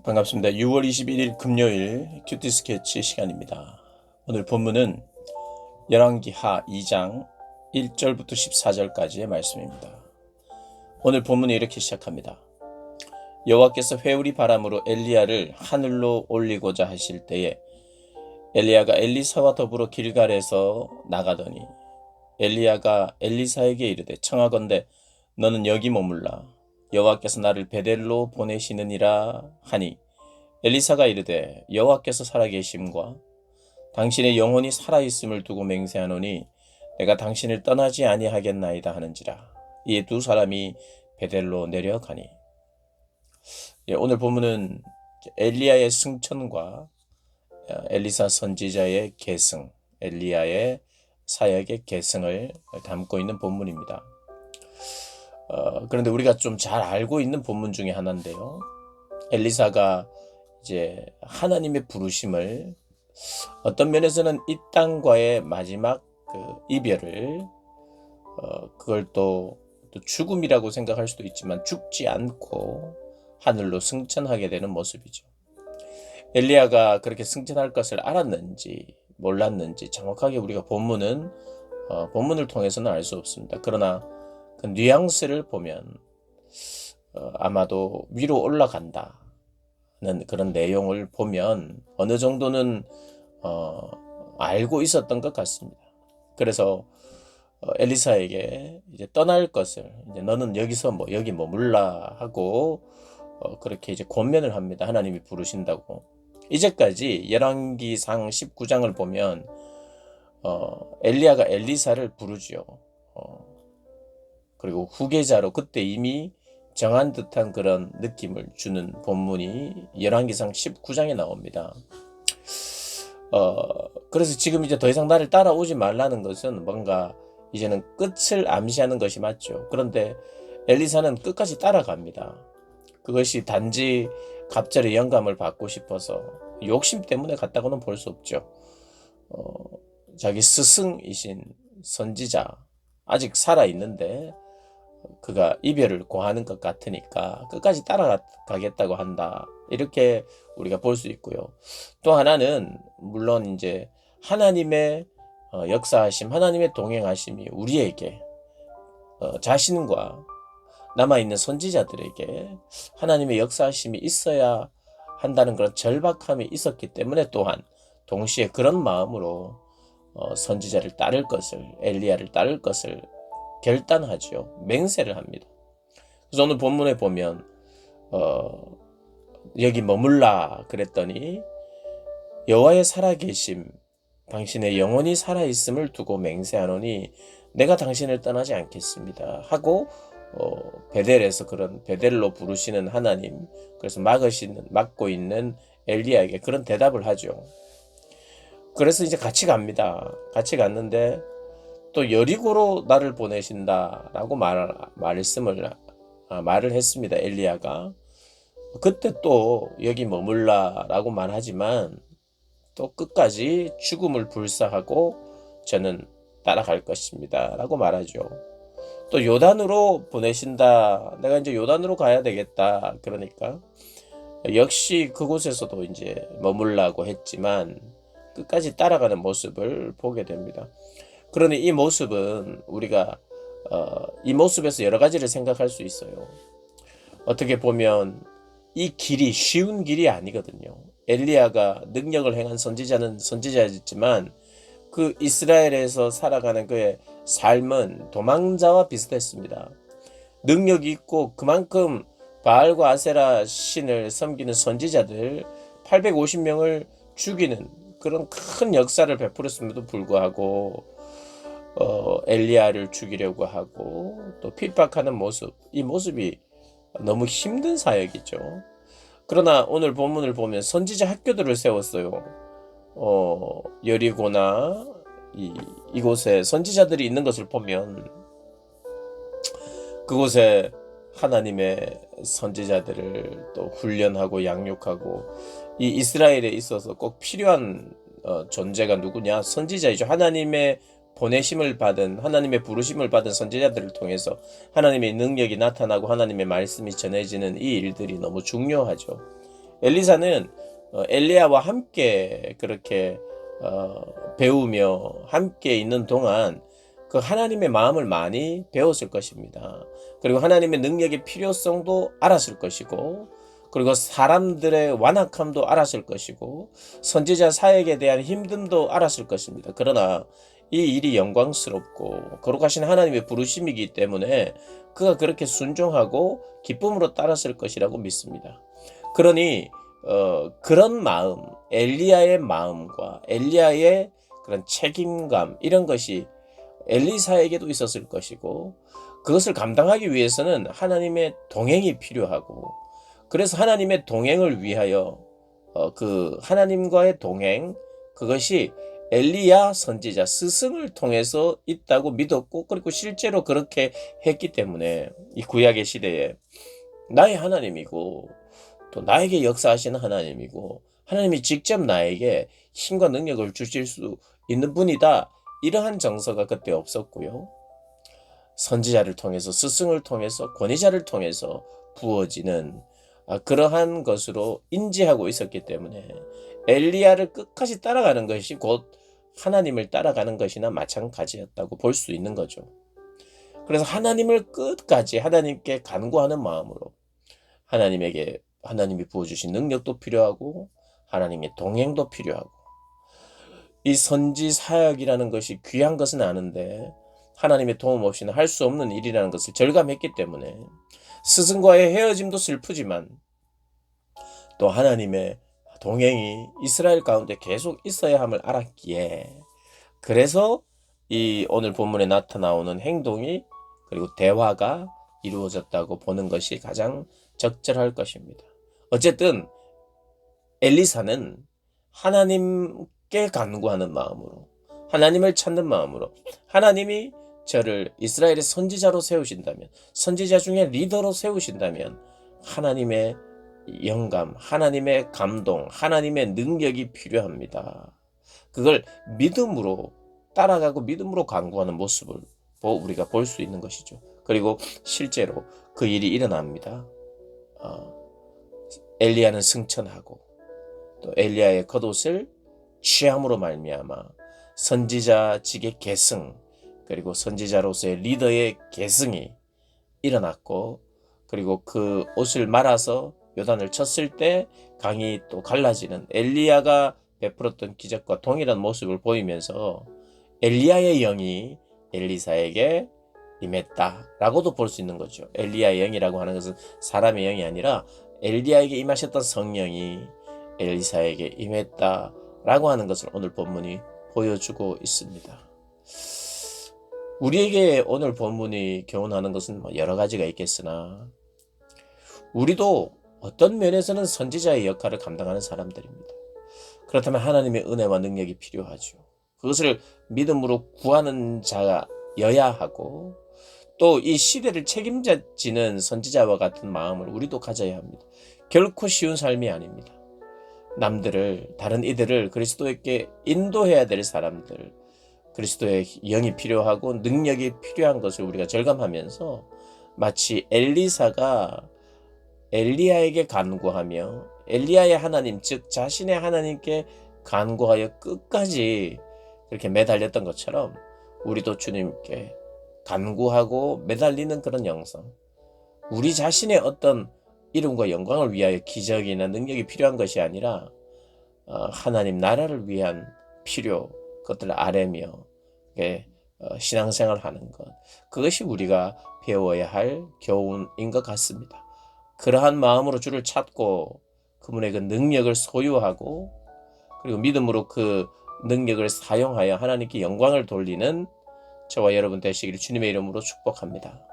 반갑습니다. 6월 21일 금요일 큐티 스케치 시간입니다. 오늘 본문은 열왕기하 2장 1절부터 14절까지의 말씀입니다. 오늘 본문이 이렇게 시작합니다. 여호와께서 회오리 바람으로 엘리야를 하늘로 올리고자 하실 때에 엘리야가 엘리사와 더불어 길갈에서 나가더니 엘리야가 엘리사에게 이르되 청하건대 너는 여기 머물라. 여호와께서 나를 베델로 보내시느니라 하니 엘리사가 이르되 여호와께서 살아계심과 당신의 영혼이 살아있음을 두고 맹세하노니 내가 당신을 떠나지 아니하겠나이다 하는지라. 이에 두 사람이 베델로 내려가니. 오늘 본문은 엘리야의 승천과 엘리사 선지자의 계승, 엘리야의 사역의 계승을 담고 있는 본문입니다. 그런데 우리가 좀 잘 알고 있는 본문 중에 하나인데요. 엘리사가 이제 하나님의 부르심을 어떤 면에서는 이 땅과의 마지막 이별을 그걸 또 죽음이라고 생각할 수도 있지만 죽지 않고 하늘로 승천하게 되는 모습이죠. 엘리야가 그렇게 승천할 것을 알았는지 몰랐는지 정확하게 우리가 본문을 통해서는 알 수 없습니다. 그러나 그 뉘앙스를 보면 아마도 위로 올라간다는 그런 내용을 보면 어느 정도는 알고 있었던 것 같습니다. 그래서 엘리사에게 이제 떠날 것을 이제 너는 여기서 여기 머물라 하고 그렇게 이제 권면을 합니다. 하나님이 부르신다고. 이제까지 열왕기상 19장을 보면 엘리야가 엘리사를 부르지요. 그리고 후계자로 그때 이미 정한 듯한 그런 느낌을 주는 본문이 열왕기상 19장에 나옵니다. 그래서 지금 이제 더 이상 나를 따라오지 말라는 것은 뭔가 이제는 끝을 암시하는 것이 맞죠. 그런데 엘리사는 끝까지 따라갑니다. 그것이 단지 갑자기 영감을 받고 싶어서 욕심 때문에 갔다고는 볼 수 없죠. 자기 스승이신 선지자 아직 살아있는데 그가 이별을 고하는 것 같으니까 끝까지 따라가겠다고 한다. 이렇게 우리가 볼 수 있고요. 또 하나는 물론 이제 하나님의 역사하심, 하나님의 동행하심이 우리에게 자신과 남아있는 선지자들에게 하나님의 역사하심이 있어야 한다는 그런 절박함이 있었기 때문에 또한 동시에 그런 마음으로 선지자를 따를 것을, 엘리야를 따를 것을 결단하죠. 맹세를 합니다. 그래서 오늘 본문에 보면 여기 머물라 그랬더니 여호와의 살아계심, 당신의 영혼이 살아있음을 두고 맹세하노니 내가 당신을 떠나지 않겠습니다 하고 베델에서 그런 베델로 부르시는 하나님, 그래서 막고 있는 엘리야에게 그런 대답을 하죠. 그래서 이제 같이 갑니다. 같이 갔는데 또 여리고로 나를 보내신다라고 말을 했습니다. 엘리야가. 그때 또 여기 머물라라고 말하지만 또 끝까지 죽음을 불사하고 저는 따라갈 것입니다 라고 말하죠. 또 요단으로 보내신다. 내가 이제 요단으로 가야 되겠다. 그러니까 역시 그곳에서도 이제 머물라고 했지만 끝까지 따라가는 모습을 보게 됩니다. 그러니 이 모습은 우리가 이 모습에서 여러 가지를 생각할 수 있어요. 어떻게 보면 이 길이 쉬운 길이 아니거든요. 엘리야가 능력을 행한 선지자는 선지자였지만 그 이스라엘에서 살아가는 그의 삶은 도망자와 비슷했습니다. 능력이 있고 그만큼 바알과 아세라 신을 섬기는 선지자들 850명을 죽이는 그런 큰 역사를 베풀었음에도 불구하고 엘리야를 죽이려고 하고 또 핍박하는 모습, 이 모습이 너무 힘든 사역이죠. 그러나 오늘 본문을 보면 선지자 학교들을 세웠어요. 여리고나 이곳에 선지자들이 있는 것을 보면 그곳에 하나님의 선지자들을 또 훈련하고 양육하고 이 이스라엘에 있어서 꼭 필요한 존재가 누구냐? 선지자이죠. 하나님의 보내심을 받은, 하나님의 부르심을 받은 선지자들을 통해서 하나님의 능력이 나타나고 하나님의 말씀이 전해지는 이 일들이 너무 중요하죠. 엘리사는 엘리야와 함께 그렇게 배우며 함께 있는 동안 그 하나님의 마음을 많이 배웠을 것입니다. 그리고 하나님의 능력의 필요성도 알았을 것이고, 그리고 사람들의 완악함도 알았을 것이고, 선지자 사역에 대한 힘듦도 알았을 것입니다. 그러나 이 일이 영광스럽고 거룩하신 하나님의 부르심이기 때문에 그가 그렇게 순종하고 기쁨으로 따랐을 것이라고 믿습니다. 그러니 그런 마음, 엘리야의 마음과 엘리야의 그런 책임감, 이런 것이 엘리사에게도 있었을 것이고, 그것을 감당하기 위해서는 하나님의 동행이 필요하고, 그래서 하나님의 동행을 위하여 그 하나님과의 동행, 그것이 엘리야 선지자 스승을 통해서 있다고 믿었고, 그리고 실제로 그렇게 했기 때문에 이 구약의 시대에 나의 하나님이고 또 나에게 역사하시는 하나님이고, 하나님이 직접 나에게 힘과 능력을 주실 수 있는 분이다, 이러한 정서가 그때 없었고요. 선지자를 통해서, 스승을 통해서, 권위자를 통해서 부어지는 그러한 것으로 인지하고 있었기 때문에 엘리야를 끝까지 따라가는 것이 곧 하나님을 따라가는 것이나 마찬가지였다고 볼 수 있는 거죠. 그래서 하나님을 끝까지 하나님께 간구하는 마음으로, 하나님이 부어주신 능력도 필요하고 하나님의 동행도 필요하고, 이 선지 사역이라는 것이 귀한 것은 아는데 하나님의 도움 없이는 할 수 없는 일이라는 것을 절감했기 때문에 스승과의 헤어짐도 슬프지만 또 하나님의 동행이 이스라엘 가운데 계속 있어야 함을 알았기에, 그래서 이 오늘 본문에 나타나오는 행동이, 그리고 대화가 이루어졌다고 보는 것이 가장 적절할 것입니다. 어쨌든 엘리사는 하나님께 간구하는 마음으로, 하나님을 찾는 마음으로, 하나님이 저를 이스라엘의 선지자로 세우신다면, 선지자 중에 리더로 세우신다면 하나님의 영감, 하나님의 감동, 하나님의 능력이 필요합니다. 그걸 믿음으로 따라가고 믿음으로 간구하는 모습을 우리가 볼 수 있는 것이죠. 그리고 실제로 그 일이 일어납니다. 엘리야는 승천하고 또 엘리야의 겉옷을 취함으로 말미암아 선지자직의 계승, 그리고 선지자로서의 리더의 계승이 일어났고, 그리고 그 옷을 말아서 요단을 쳤을 때 강이 또 갈라지는 엘리야가 베풀었던 기적과 동일한 모습을 보이면서 엘리야의 영이 엘리사에게 임했다라고도 볼 수 있는 거죠. 엘리야의 영이라고 하는 것은 사람의 영이 아니라 엘리야에게 임하셨던 성령이 엘리사에게 임했다라고 하는 것을 오늘 본문이 보여주고 있습니다. 우리에게 오늘 본문이 교훈하는 것은 여러 가지가 있겠으나, 우리도 어떤 면에서는 선지자의 역할을 감당하는 사람들입니다. 그렇다면 하나님의 은혜와 능력이 필요하죠. 그것을 믿음으로 구하는 자여야 하고, 또 이 시대를 책임지는 선지자와 같은 마음을 우리도 가져야 합니다. 결코 쉬운 삶이 아닙니다. 다른 이들을 그리스도에게 인도해야 될 사람들, 그리스도의 영이 필요하고 능력이 필요한 것을 우리가 절감하면서, 마치 엘리사가 엘리야에게 간구하며 엘리야의 하나님, 즉 자신의 하나님께 간구하여 끝까지 그렇게 매달렸던 것처럼 우리도 주님께 간구하고 매달리는 그런 영성, 우리 자신의 어떤 이름과 영광을 위하여 기적이나 능력이 필요한 것이 아니라 하나님 나라를 위한 필요, 그것들을 아뢰며 신앙생활을 하는 것, 그것이 우리가 배워야 할 교훈인 것 같습니다. 그러한 마음으로 주를 찾고 그분의 그 능력을 소유하고, 그리고 믿음으로 그 능력을 사용하여 하나님께 영광을 돌리는 저와 여러분 되시기를 주님의 이름으로 축복합니다.